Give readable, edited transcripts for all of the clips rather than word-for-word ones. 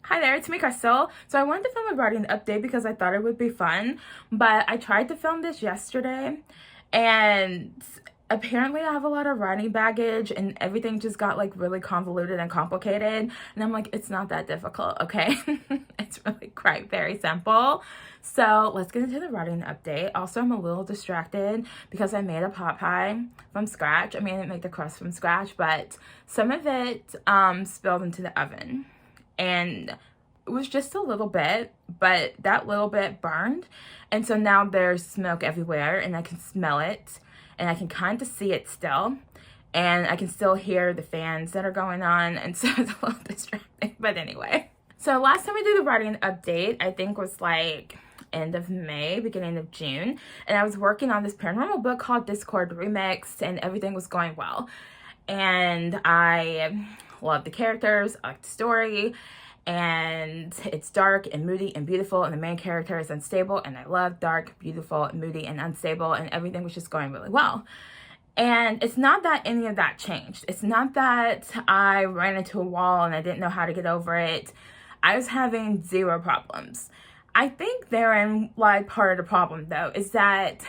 Hi there, it's me, Crystal. So I wanted to film a writing update because I thought it would be fun, but I tried to film this yesterday and apparently I have a lot of writing baggage and everything just got like really convoluted and complicated. And I'm like, it's not that difficult, okay? It's really quite very simple. So let's get into the writing update. Also, I'm a little distracted because I made a pot pie from scratch. I mean, I didn't make the crust from scratch, but some of it spilled into the oven and it was just a little bit, but that little bit burned. And so now there's smoke everywhere and I can smell it and I can kind of see it still. And I can still hear the fans that are going on. And so it's a little distracting, but anyway. So last time I did the writing update, I think was like end of May, beginning of June. And I was working on this paranormal book called Discord Remix and everything was going well. And I love the characters, I like the story, and it's dark and moody and beautiful, and the main character is unstable, and I love dark, beautiful, moody, and unstable, and everything was just going really well. And it's not that any of that changed. It's not that I ran into a wall and I didn't know how to get over it. I was having zero problems. I think therein lied part of the problem, though, is that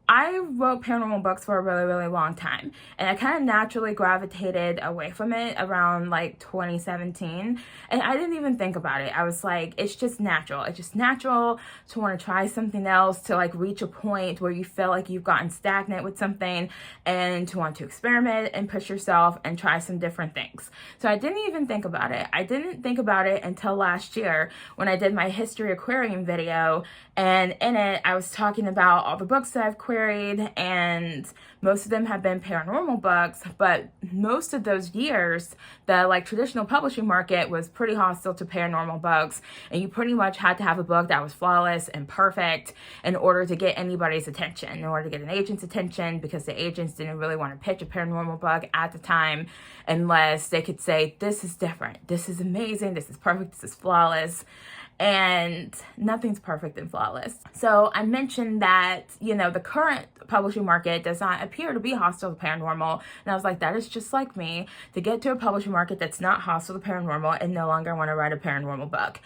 I wrote paranormal books for a really, really long time, and I kind of naturally gravitated away from it around like 2017, and I didn't even think about it. I was like, it's just natural. It's just natural to want to try something else, to like reach a point where you feel like you've gotten stagnant with something and to want to experiment and push yourself and try some different things. So I didn't even think about it. I didn't think about it until last year when I did my History Aquarium video, and in it I was talking about all the books that I've queried, and most of them have been paranormal books, but most of those years the like traditional publishing market was pretty hostile to paranormal books, and you pretty much had to have a book that was flawless and perfect in order to get anybody's attention, in order to get an agent's attention, because the agents didn't really want to pitch a paranormal book at the time unless they could say, this is different, this is amazing, this is perfect, this is flawless. And nothing's perfect and flawless. So I mentioned that, the current publishing market does not appear to be hostile to paranormal. And I was like, that is just like me, to get to a publishing market that's not hostile to paranormal and no longer want to write a paranormal book.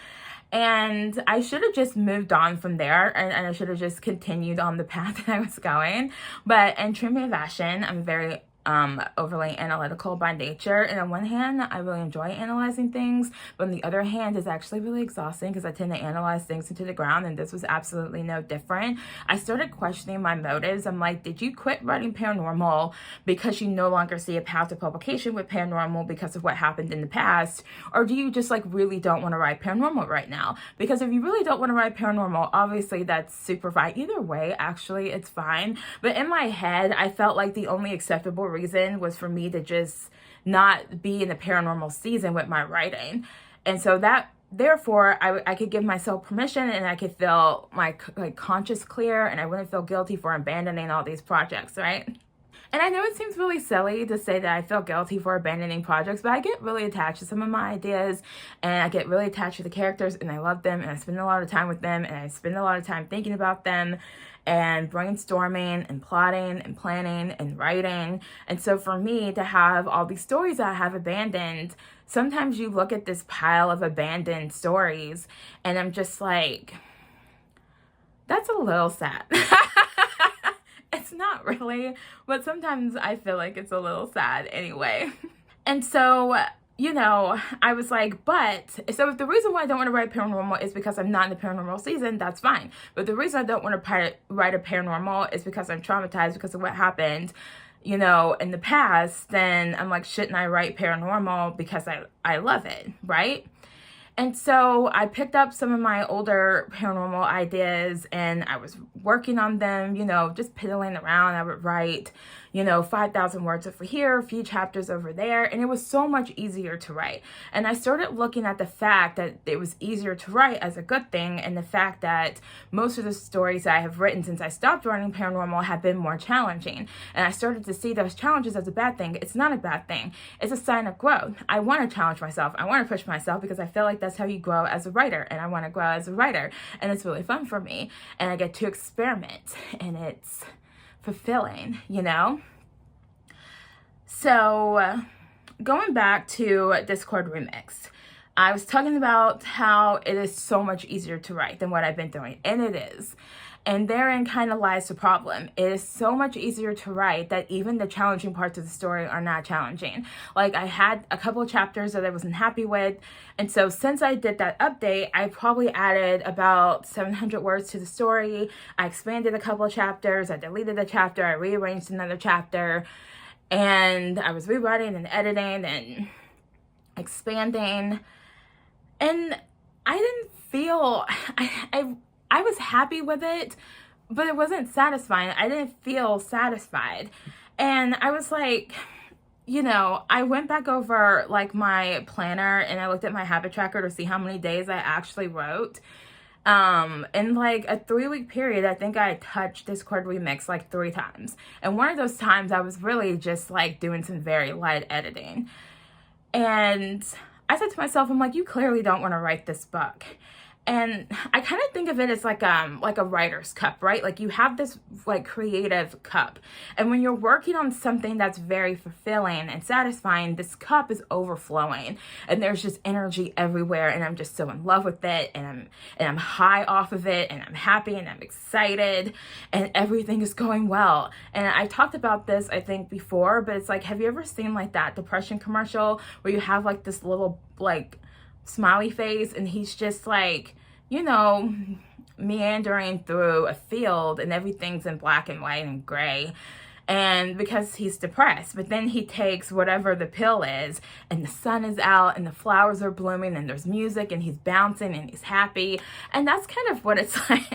And I should have just moved on from there, and I should have just continued on the path that I was going. But in true me fashion, I'm very overly analytical by nature. And on one hand, I really enjoy analyzing things, but on the other hand, it's actually really exhausting because I tend to analyze things into the ground, and this was absolutely no different. I started questioning my motives. I'm like, did you quit writing paranormal because you no longer see a path to publication with paranormal because of what happened in the past? Or do you just like really don't want to write paranormal right now? Because if you really don't want to write paranormal, obviously that's super fine. Either way, actually, it's fine. But in my head, I felt like the only acceptable reason was for me to just not be in the paranormal season with my writing. And so that therefore I could give myself permission, and I could feel my conscience clear, and I wouldn't feel guilty for abandoning all these projects, right? And I know it seems really silly to say that I feel guilty for abandoning projects, but I get really attached to some of my ideas, and I get really attached to the characters, and I love them, and I spend a lot of time with them, and I spend a lot of time thinking about them and brainstorming and plotting and planning and writing. And so for me to have all these stories that I have abandoned, sometimes you look at this pile of abandoned stories and I'm just like, that's a little sad. It's not really, but sometimes I feel like it's a little sad anyway. And so, I was like, so if the reason why I don't want to write paranormal is because I'm not in the paranormal season, that's fine. But the reason I don't want to write a paranormal is because I'm traumatized because of what happened, in the past, then I'm like, shouldn't I write paranormal because I love it, right? And so I picked up some of my older paranormal ideas and I was working on them, just piddling around. I would write, 5,000 words over here, a few chapters over there, and it was so much easier to write. And I started looking at the fact that it was easier to write as a good thing, and the fact that most of the stories that I have written since I stopped writing paranormal have been more challenging. And I started to see those challenges as a bad thing. It's not a bad thing. It's a sign of growth. I want to challenge myself. I want to push myself because I feel like that's how you grow as a writer, and I want to grow as a writer, and it's really fun for me, and I get to experiment, and it's fulfilling, So going back to Discord Remix, I was talking about how it is so much easier to write than what I've been doing, and it is. And therein kind of lies the problem. It is so much easier to write that even the challenging parts of the story are not challenging. Like, I had a couple of chapters that I wasn't happy with. And so since I did that update, I probably added about 700 words to the story. I expanded a couple of chapters. I deleted a chapter. I rearranged another chapter. And I was rewriting and editing and expanding. And I didn't feel... I was happy with it, but it wasn't satisfying. I didn't feel satisfied. And I was like, you know, I went back over like my planner and I looked at my habit tracker to see how many days I actually wrote. In like a 3-week period, I think I touched Discord Remix like 3 times. And one of those times I was really just like doing some very light editing. And I said to myself, I'm like, you clearly don't want to write this book. And I kind of think of it as like a writer's cup, right? Like, you have this like creative cup. And when you're working on something that's very fulfilling and satisfying, this cup is overflowing and there's just energy everywhere. And I'm just so in love with it, and I'm high off of it, and I'm happy and I'm excited and everything is going well. And I talked about this, I think, before, but it's like, have you ever seen like that depression commercial where you have like this little like smiley face and he's just like, you know, meandering through a field and everything's in black and white and gray, and because he's depressed, but then he takes whatever the pill is and the sun is out and the flowers are blooming and there's music and he's bouncing and he's happy. And that's kind of what it's like.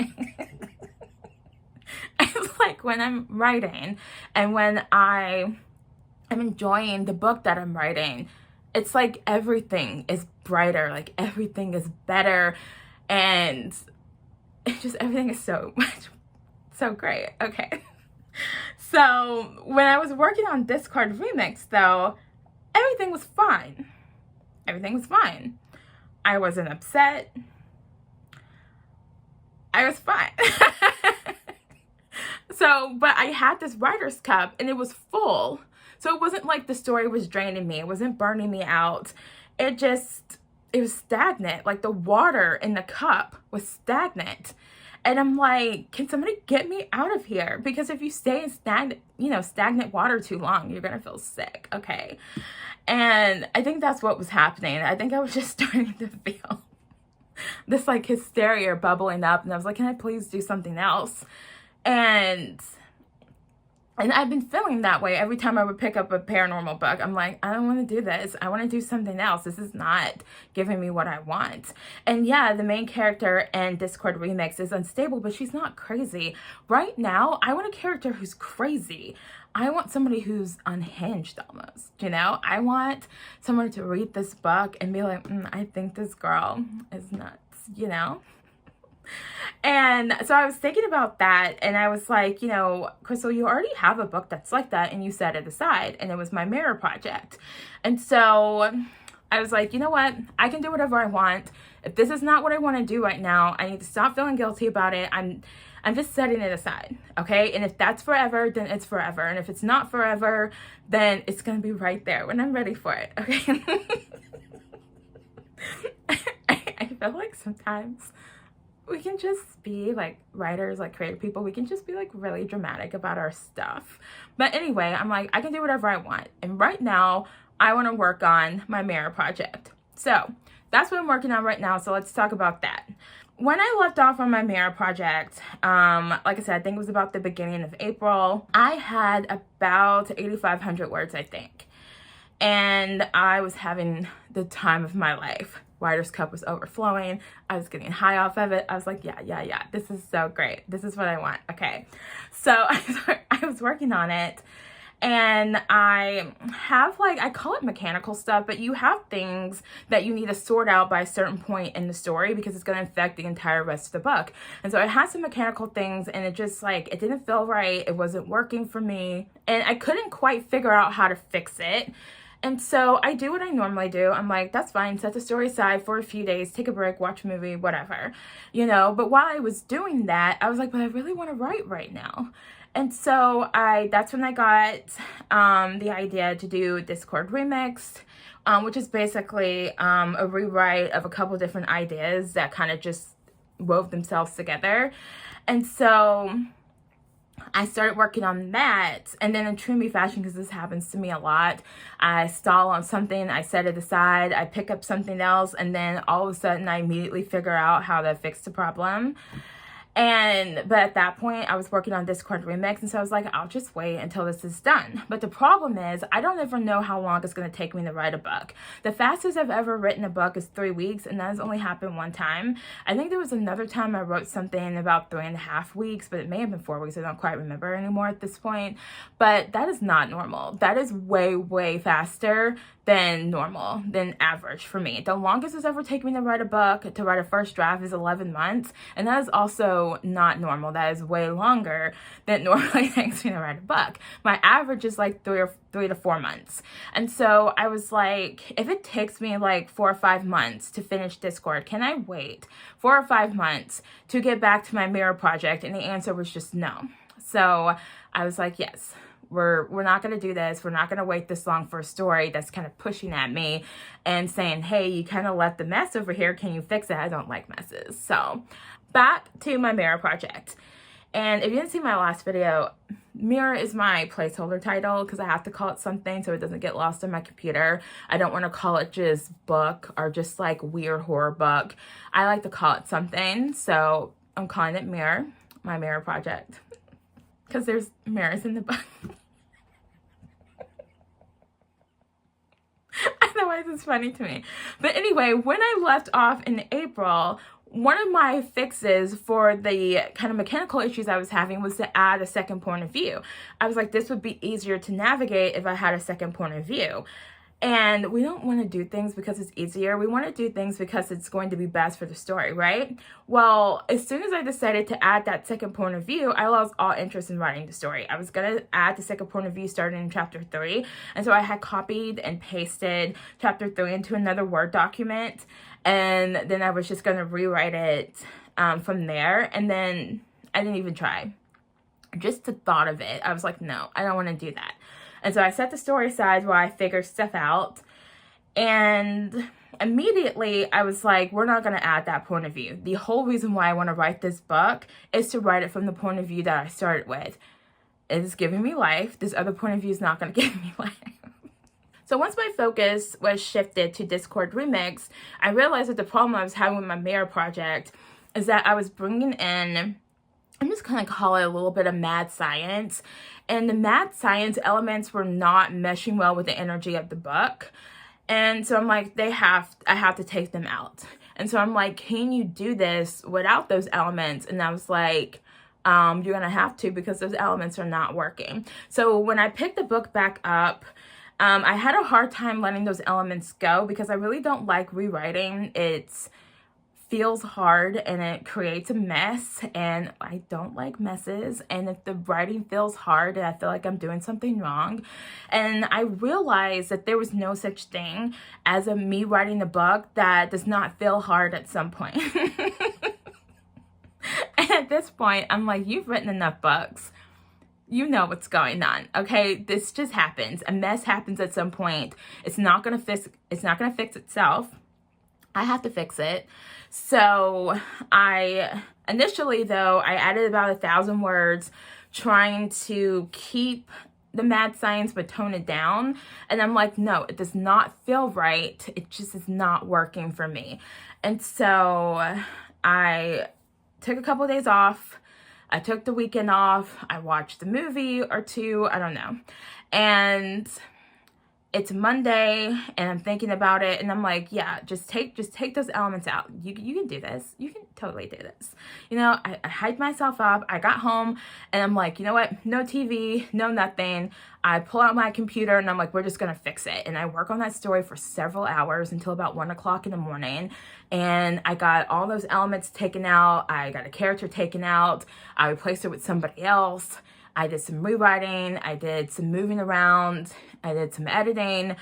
It's like when I'm writing and when I am enjoying the book that I'm writing, it's like everything is brighter, like everything is better, and it just, everything is so much, so great. Okay. So when I was working on Discord Remix though, everything was fine. Everything was fine. I wasn't upset. I was fine. So, but I had this writer's cup and it was full. So it wasn't like the story was draining me. It wasn't burning me out. It was stagnant. Like, the water in the cup was stagnant. And I'm like, can somebody get me out of here? Because if you stay in stagnant water too long, you're going to feel sick. Okay. And I think that's what was happening. I think I was just starting to feel this like hysteria bubbling up. And I was like, can I please do something else? And I've been feeling that way every time I would pick up a paranormal book. I'm like, I don't want to do this. I want to do something else. This is not giving me what I want. And yeah, the main character in Discord Remix is unstable, but she's not crazy. Right now, I want a character who's crazy. I want somebody who's unhinged almost, you know? I want someone to read this book and be like, I think this girl is nuts, you know? And so I was thinking about that, and I was like, you know, Crystal, you already have a book that's like that, and you set it aside, and it was my mirror project. And so I was like, you know what? I can do whatever I want. If this is not what I want to do right now, I need to stop feeling guilty about it. I'm just setting it aside, okay? And if that's forever, then it's forever. And if it's not forever, then it's going to be right there when I'm ready for it, okay? I feel like sometimes we can just be like writers, like creative people, we can just be like really dramatic about our stuff. But anyway, I'm like, I can do whatever I want. And right now, I want to work on my mirror project. So that's what I'm working on right now. So let's talk about that. When I left off on my mirror project, like I said, I think it was about the beginning of April, I had about 8,500 words, I think. And I was having the time of my life. Writer's cup was overflowing. I was getting high off of it. I was like, yeah, this is so great. This is what I want. Okay. So I was working on it, and I have like, I call it mechanical stuff, but you have things that you need to sort out by a certain point in the story because it's going to affect the entire rest of the book. And so I had some mechanical things, and it just like, it didn't feel right. It wasn't working for me, and I couldn't quite figure out how to fix it. And so I do what I normally do. I'm like, that's fine. Set the story aside for a few days, take a break, watch a movie, whatever, you know. But while I was doing that, I was like, but I really want to write right now. And so that's when I got the idea to do Discord Remixed, which is basically a rewrite of a couple different ideas that kind of just wove themselves together. And so I started working on that, and then in true me fashion, because this happens to me a lot, I stall on something, I set it aside, I pick up something else, and then all of a sudden I immediately figure out how to fix the problem. But at that point, I was working on Discord Remix, and so I was like, I'll just wait until this is done. But the problem is, I don't ever know how long it's going to take me to write a book. The fastest I've ever written a book is 3 weeks, and that has only happened one time. I think there was another time I wrote something in about 3.5 weeks, but it may have been 4 weeks. I don't quite remember anymore at this point. But that is not normal. That is way, way faster than normal, than average for me. The longest it's ever taken me to write a book, to write a first draft, is 11 months. And that is also not normal. That is way longer than normally takes me to write a book. My average is like 3 to 4 months. And so I was like, if it takes me like 4 or 5 months to finish Discord, can I wait 4 or 5 months to get back to my mirror project? And the answer was just no. So I was like, yes. We're not going to do this. We're not going to wait this long for a story that's kind of pushing at me and saying, hey, you kind of left the mess over here. Can you fix it? I don't like messes. So back to my mirror project. And if you didn't see my last video, mirror is my placeholder title because I have to call it something so it doesn't get lost on my computer. I don't want to call it just book or just like weird horror book. I like to call it something. So I'm calling it Mirror, my mirror project, because there's mirrors in the book. Otherwise, it's funny to me. But anyway, when I left off in April, one of my fixes for the kind of mechanical issues I was having was to add a second point of view. I was like, this would be easier to navigate if I had a second point of view. And we don't want to do things because it's easier. We want to do things because it's going to be best for the story, right? Well, as soon as I decided to add that second point of view, I lost all interest in writing the story. I was going to add the second point of view starting in chapter 3. And so I had copied and pasted chapter 3 into another Word document. And then I was just going to rewrite it from there. And then I didn't even try. Just the thought of it, I was like, no, I don't want to do that. And so I set the story aside while I figured stuff out. And immediately I was like, we're not going to add that point of view. The whole reason why I want to write this book is to write it from the point of view that I started with. It's giving me life. This other point of view is not going to give me life. So once my focus was shifted to Discord Remix, I realized that the problem I was having with my mirror project is that I was bringing in, I'm just going to call it a little bit of mad science. And the mad science elements were not meshing well with the energy of the book. And so I'm like, I have to take them out. And so I'm like, can you do this without those elements? And I was like, you're going to have to, because those elements are not working. So when I picked the book back up, I had a hard time letting those elements go because I really don't like rewriting. It feels hard and it creates a mess, and I don't like messes. And if the writing feels hard and I feel like I'm doing something wrong, and I realized that there was no such thing as me writing a book that does not feel hard at some point. And at this point, I'm like, you've written enough books. You know what's going on, okay? This just happens. A mess happens at some point. It's not gonna fix itself. I have to fix it. So initially though, I added about 1,000 words, trying to keep the mad science but tone it down. And I'm like, no, it does not feel right. It just is not working for me. And so I took a couple of days off. I took the weekend off. I watched a movie or two. I don't know. And it's Monday and I'm thinking about it and I'm like, yeah, just take those elements out. You can do this. You can totally do this. You know, I hyped myself up. I got home and I'm like, you know what? No TV, no nothing. I pull out my computer and I'm like, we're just going to fix it. And I work on that story for several hours until about 1 o'clock in the morning. And I got all those elements taken out. I got a character taken out. I replaced it with somebody else. I did some rewriting, I did some moving around, I did some editing,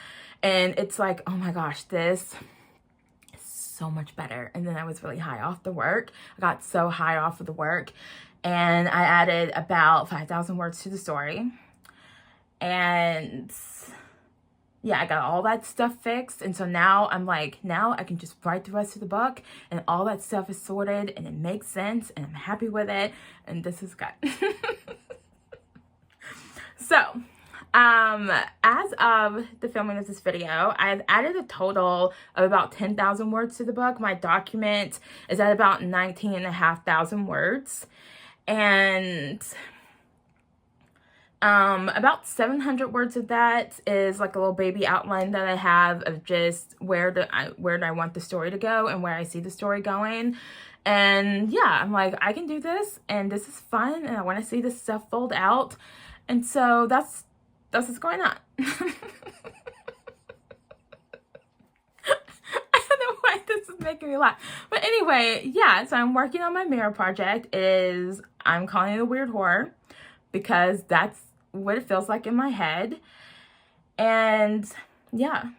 and it's like, oh my gosh, this is so much better. And then I was really high off the work. I got so high off of the work, and I added about 5,000 words to the story. And yeah, I got all that stuff fixed. And so now I'm like, now I can just write the rest of the book and all that stuff is sorted and it makes sense and I'm happy with it. And this is good. So, as of the filming of this video, I've added a total of about 10,000 words to the book. My document is at about 19,500 words. And about 700 words of that is like a little baby outline that I have of just where do I want the story to go and where I see the story going. And yeah, I'm like, I can do this and this is fun and I want to see this stuff fold out. And so that's what's going on. I don't know why this is making me laugh. But anyway, yeah, so I'm working on my mirror project. I'm calling it a weird horror because that's what it feels like in my head. And yeah.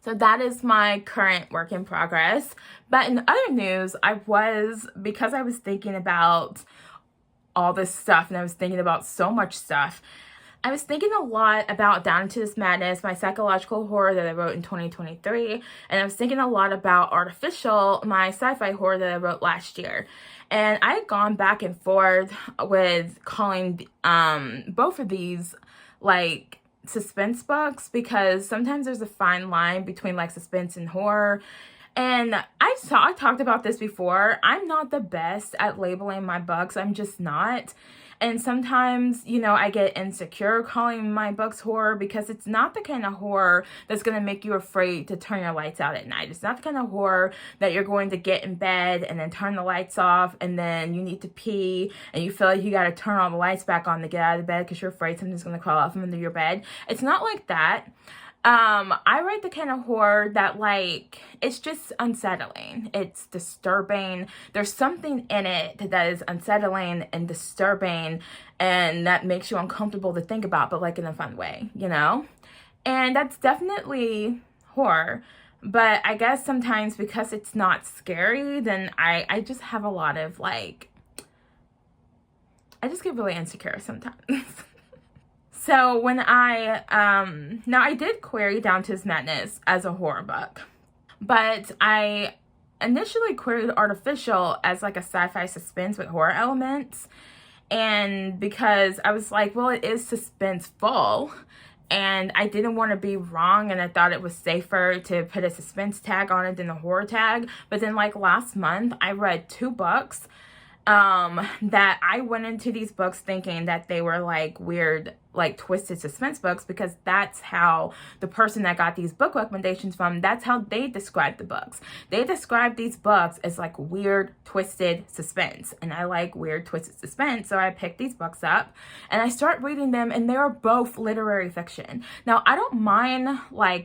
So that is my current work in progress. But in other news, because I was thinking about all this stuff and I was thinking about so much stuff, I was thinking a lot about Down Into This Madness, my psychological horror that I wrote in 2023, and I was thinking a lot about Artificial, my sci-fi horror that I wrote last year. And I had gone back and forth with calling both of these like suspense books because sometimes there's a fine line between like suspense and horror. And I talked about this before. I'm not the best at labeling my books. I'm just not. And sometimes, I get insecure calling my books horror because it's not the kind of horror that's going to make you afraid to turn your lights out at night. It's not the kind of horror that you're going to get in bed and then turn the lights off and then you need to pee and you feel like you got to turn all the lights back on to get out of bed because you're afraid something's going to crawl out from under your bed. It's not like that. I write the kind of horror that it's just unsettling. It's disturbing. There's something in it that is unsettling and disturbing and that makes you uncomfortable to think about, but in a fun way, And that's definitely horror. But I guess sometimes because it's not scary, then I just have a lot of I just get really insecure sometimes. So when now I did query Down to This Madness as a horror book, but I initially queried Artificial as a sci-fi suspense with horror elements. And because I was like, well, it is suspenseful and I didn't want to be wrong. And I thought it was safer to put a suspense tag on it than a horror tag. But then last month I read 2 books that I went into these books thinking that they were weird, twisted suspense books because that's how the person that got these book recommendations from, that's how they described the books. They described these books as weird, twisted suspense. And I like weird, twisted suspense. So I picked these books up and I start reading them and they are both literary fiction. Now, I don't mind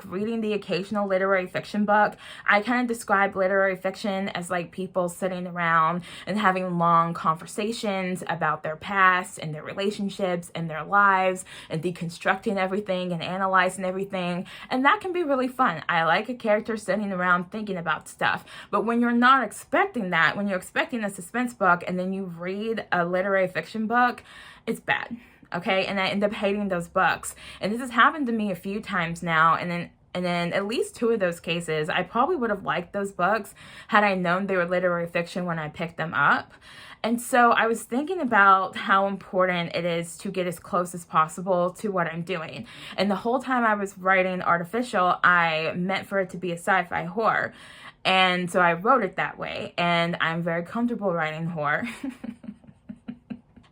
reading the occasional literary fiction book. I kind of describe literary fiction as people sitting around and having long conversations about their past and their relationships and their lives and deconstructing everything and analyzing everything. And that can be really fun. I like a character sitting around thinking about stuff. But when you're not expecting that, when you're expecting a suspense book and then you read a literary fiction book, it's bad. Okay? And I end up hating those books. And this has happened to me a few times now. And then at least 2 of those cases, I probably would have liked those books had I known they were literary fiction when I picked them up. And so I was thinking about how important it is to get as close as possible to what I'm doing. And the whole time I was writing Artificial, I meant for it to be a sci-fi horror. And so I wrote it that way. And I'm very comfortable writing horror.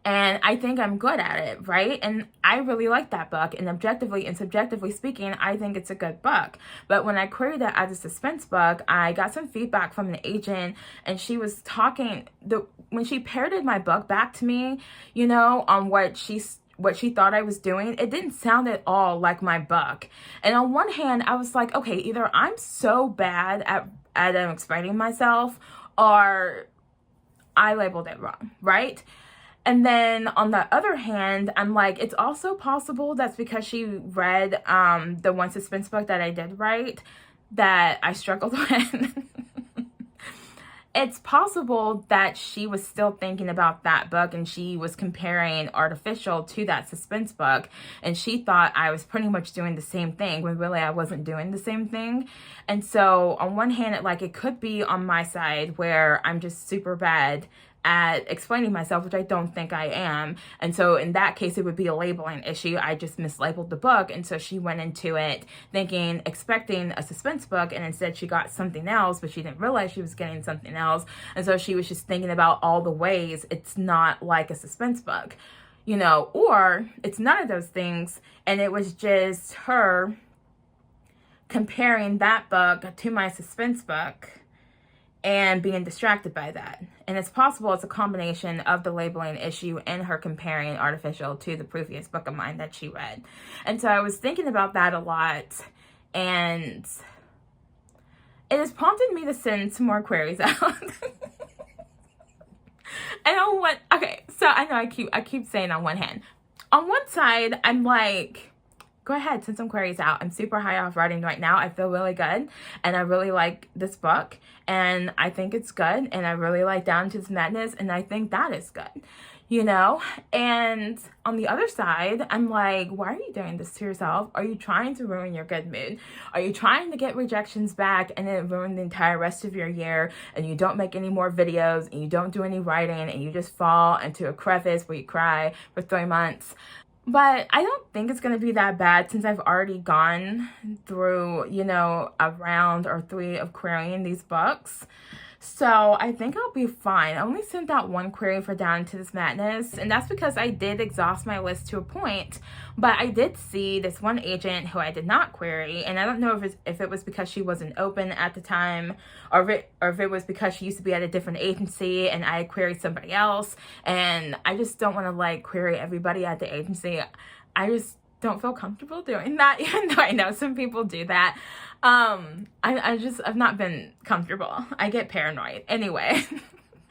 And I think I'm good at it, right? And I really like that book. And objectively and subjectively speaking, I think it's a good book. But when I queried that as a suspense book, I got some feedback from an agent. And she was talking, when she parroted my book back to me, on what she thought I was doing, it didn't sound at all like my book. And on one hand, I was like, okay, either I'm so bad at explaining myself or I labeled it wrong, right? And then on the other hand, I'm like, it's also possible that's because she read the one suspense book that I did write that I struggled with. it's possible that she was still thinking about that book and she was comparing Artificial to that suspense book, and she thought I was pretty much doing the same thing when really I wasn't doing the same thing. And so on one hand, it could be on my side where I'm just super bad at explaining myself, which I don't think I am. And so in that case, it would be a labeling issue. I just mislabeled the book. And so she went into it thinking, expecting a suspense book, and instead she got something else, but she didn't realize she was getting something else. And so she was just thinking about all the ways it's not like a suspense book, you know, or it's none of those things. And it was just her comparing that book to my suspense book and being distracted by that. And it's possible it's a combination of the labeling issue and her comparing Artificial to the previous book of mine that she read. And so I was thinking about that a lot, and it has prompted me to send some more queries out. And on one, okay, so I know I keep saying on one hand. On one side, I'm like, go ahead, send some queries out. I'm super high off writing right now. I feel really good, and I really like this book, and I think it's good, and I really like Down to This Madness, and I think that is good, you know? And on the other side, I'm like, why are you doing this to yourself? Are you trying to ruin your good mood? Are you trying to get rejections back and then ruin the entire rest of your year, and you don't make any more videos, and you don't do any writing, and you just fall into a crevice where you cry for 3 months? But I don't think it's going to be that bad since I've already gone through, you know, a round or 3 of querying these books. So I think I'll be fine. I only sent out 1 query for Down to This Madness, and that's because I did exhaust my list to a point. But I did see this one agent who I did not query, and I don't know if it was because she wasn't open at the time, or if it was because she used to be at a different agency and I queried somebody else, and I just don't want to like query everybody at the agency. I just don't feel comfortable doing that, even though I know some people do that. I've not been comfortable. I get paranoid. Anyway.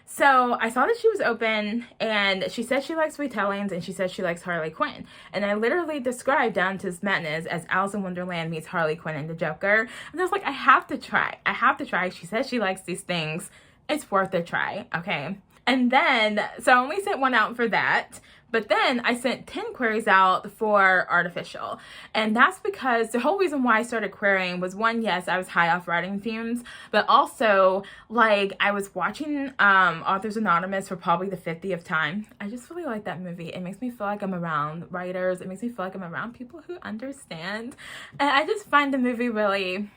So I saw that she was open, and she said she likes retellings, and she said she likes Harley Quinn. And I literally described Down to This Madness as Alice in Wonderland meets Harley Quinn and the Joker. And I was like, I have to try. I have to try. She says she likes these things. It's worth a try. Okay. And then, so I only sent 1 out for that. But then I sent 10 queries out for Artificial. And that's because the whole reason why I started querying was, 1, yes, I was high off writing fumes, but also, like, I was watching Authors Anonymous for probably the 50th time. I just really like that movie. It makes me feel like I'm around writers. It makes me feel like I'm around people who understand. And I just find the movie really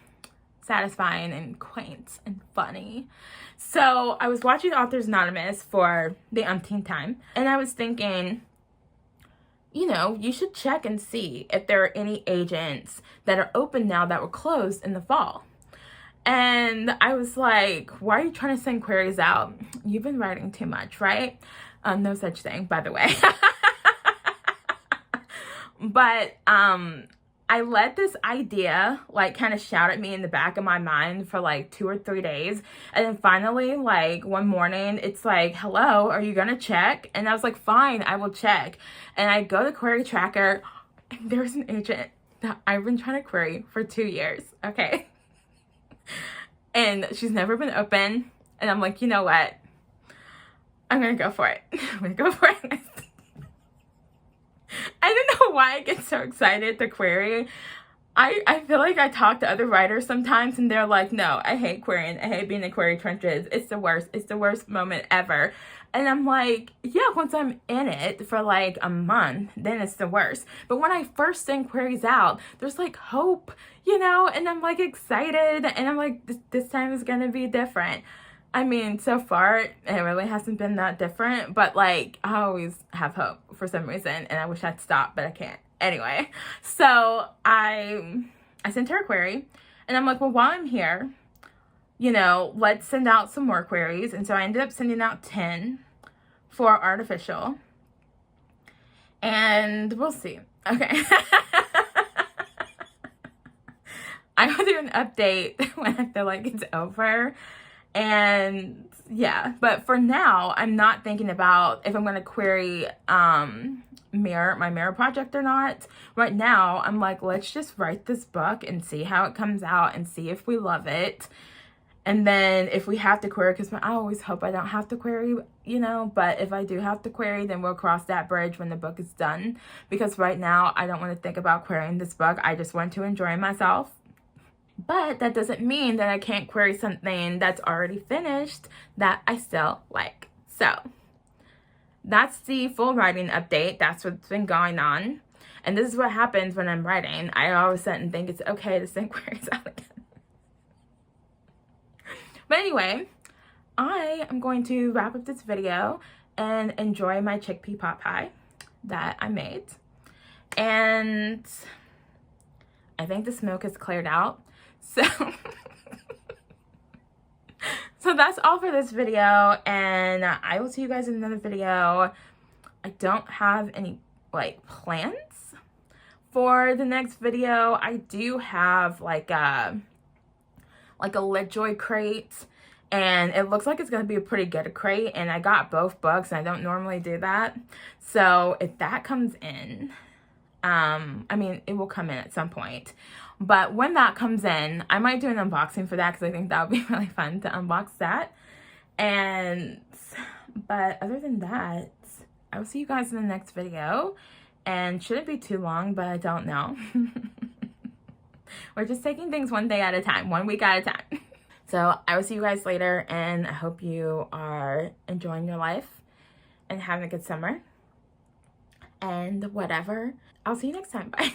satisfying and quaint and funny. So I was watching Authors Anonymous for the umpteenth time, and I was thinking, you know, you should check and see if there are any agents that are open now that were closed in the fall. And I was like, why are you trying to send queries out? You've been writing too much, right? No such thing, by the way. But I let this idea like kind of shout at me in the back of my mind for like 2 or 3 days. And then finally, like one morning, it's like, hello, are you going to check? And I was like, fine, I will check. And I go to Query Tracker, and there's an agent that I've been trying to query for 2 years. Okay. And she's never been open. And I'm like, you know what? I'm going to go for it. I'm going to go for it. I don't know why I get so excited to query. I feel like I talk to other writers sometimes, and they're like, no, I hate querying. I hate being in query trenches. It's the worst. It's the worst moment ever. And I'm like, yeah, once I'm in it for like a month, then it's the worst. But when I first send queries out, there's like hope, you know, and I'm like excited, and I'm like, this time is going to be different. I mean, so far, it really hasn't been that different, but like, I always have hope for some reason, and I wish I'd stop, but I can't. Anyway, so I sent her a query, and I'm like, well, while I'm here, you know, let's send out some more queries. And so I ended up sending out 10 for Artificial, and we'll see. Okay. I will do an update when I feel like it's over. And yeah, but for now, I'm not thinking about if I'm going to query my Mirror project or not. Right now, I'm like, let's just write this book and see how it comes out and see if we love it. And then if we have to query, because I always hope I don't have to query, you know, but if I do have to query, then we'll cross that bridge when the book is done. Because right now, I don't want to think about querying this book. I just want to enjoy myself. But that doesn't mean that I can't query something that's already finished that I still like. So that's the full writing update. That's what's been going on. And this is what happens when I'm writing. I all of a sudden think it's okay to send queries out again. But anyway, I am going to wrap up this video and enjoy my chickpea pot pie that I made. And I think the smoke has cleared out. So, so that's all for this video. And I will see you guys in another video. I don't have any plans for the next video. I do have like a LitJoy crate, and it looks like it's going to be a pretty good crate, and I got both books, and I don't normally do that. So if that comes in, I mean, it will come in at some point, but when that comes in, I might do an unboxing for that, because I think that would be really fun to unbox that. But other than that, I will see you guys in the next video, and shouldn't be too long, but I don't know. We're just taking things one day at a time, 1 week at a time. So I will see you guys later, and I hope you are enjoying your life and having a good summer and whatever. I'll see you next time. Bye.